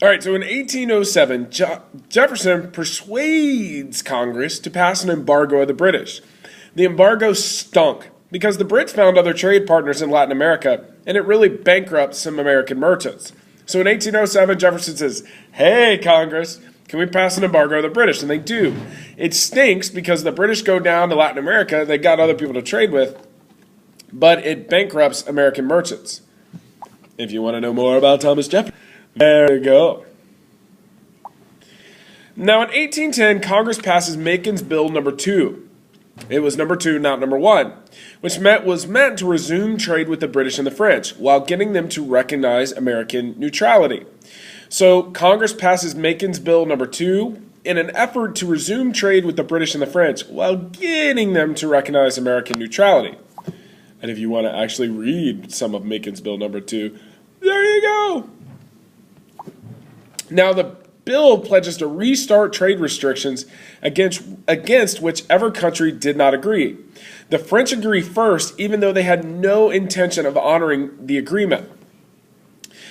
All right, so in 1807, Jefferson persuades Congress to pass an embargo of the British. The embargo stunk because the Brits found other trade partners in Latin America, and it really bankrupted some American merchants. So in 1807, Jefferson says, "Hey, Congress, can we pass an embargo of the British?" And they do. It stinks because the British go down to Latin America. They got other people to trade with, but it bankrupts American merchants. If you want to know more about Thomas Jefferson, there you go. Now in 1810, Congress passes Macon's Bill number 2. It was number 2, not number 1, which was meant to resume trade with the British and the French while getting them to recognize American neutrality. So Congress passes Macon's Bill number 2 in an effort to resume trade with the British and the French while getting them to recognize American neutrality. And if you want to actually read some of Macon's Bill number 2, there you go. Now the bill pledges to restart trade restrictions against whichever country did not agree. The French agree first, even though they had no intention of honoring the agreement.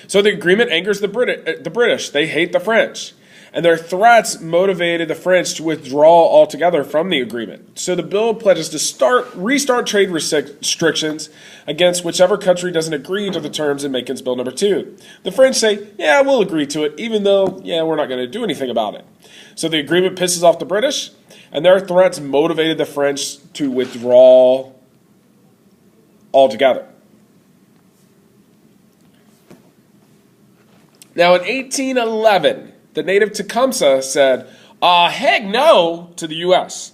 So the agreement angers the British. They hate the French. And their threats motivated the French to withdraw altogether from the agreement. So the bill pledges to restart trade restrictions against whichever country doesn't agree to the terms in Macon's Bill number 2. The French say, yeah, we'll agree to it, even though, we're not going to do anything about it. So the agreement pisses off the British, and their threats motivated the French to withdraw altogether. Now in 1811, the native Tecumseh said, heck no, to the U.S.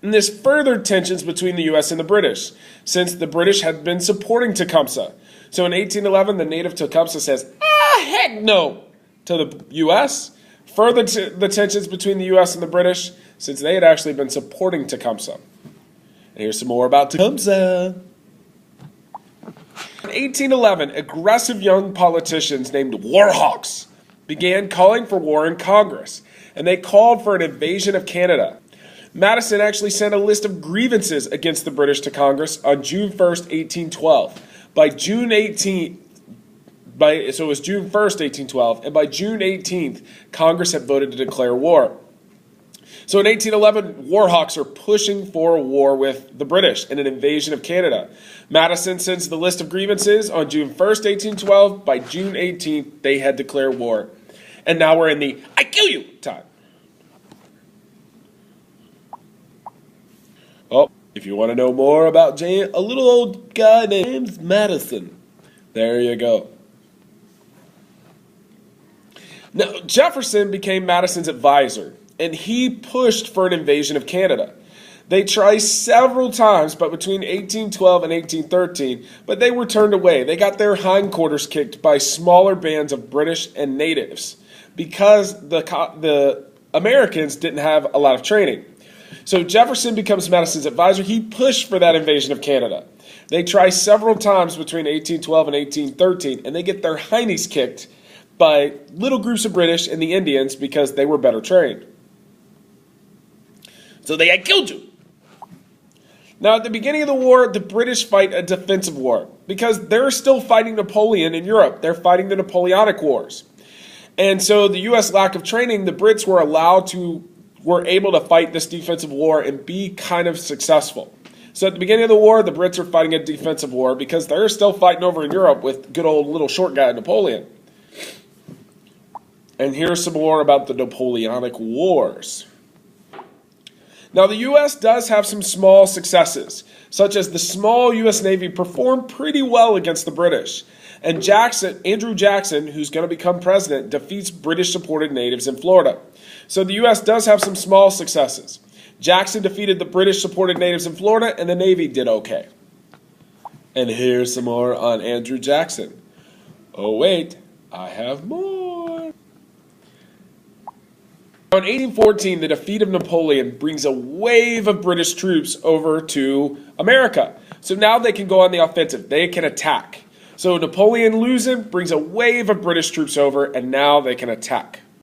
And this furthered tensions between the U.S. and the British, since the British had been supporting Tecumseh. So in 1811, the native Tecumseh says, heck no, to the U.S., furthered the tensions between the U.S. and the British, since they had actually been supporting Tecumseh. And here's some more about Tecumseh. In 1811, aggressive young politicians named warhawks began calling for war in Congress, and they called for an invasion of Canada. Madison actually sent a list of grievances against the British to Congress on June 1st, 1812. So it was June 1st, 1812, and by June 18th, Congress had voted to declare war. So in 1811, warhawks are pushing for a war with the British and an invasion of Canada. Madison sends the list of grievances on June 1st, 1812. By June 18th, they had declared war. And now we're in the I kill you time. Oh, if you want to know more about a little old guy named Madison, there you go. Now, Jefferson became Madison's advisor, and he pushed for an invasion of Canada. They tried several times, but between 1812 and 1813, but they were turned away. They got their hindquarters kicked by smaller bands of British and natives because the Americans didn't have a lot of training. So Jefferson becomes Madison's advisor. He pushed for that invasion of Canada. They try several times between 1812 and 1813, and they get their hindies kicked by little groups of British and the Indians because they were better trained. So they had killed you. Now, at the beginning of the war, the British fight a defensive war because they're still fighting Napoleon in Europe. They're fighting the Napoleonic Wars. And so the U.S. lack of training, the Brits were able to fight this defensive war and be kind of successful. So at the beginning of the war, the Brits are fighting a defensive war because they're still fighting over in Europe with good old little short guy Napoleon. And here's some more about the Napoleonic Wars. Now, the U.S. does have some small successes, such as the small U.S. Navy performed pretty well against the British. And Andrew Jackson, who's going to become president, defeats British-supported natives in Florida. So the U.S. does have some small successes. Jackson defeated the British-supported natives in Florida, and the Navy did okay. And here's some more on Andrew Jackson. Oh, wait, I have more. In 1814, the defeat of Napoleon brings a wave of British troops over to America. So now they can go on the offensive. They can attack. So Napoleon losing brings a wave of British troops over, and now they can attack.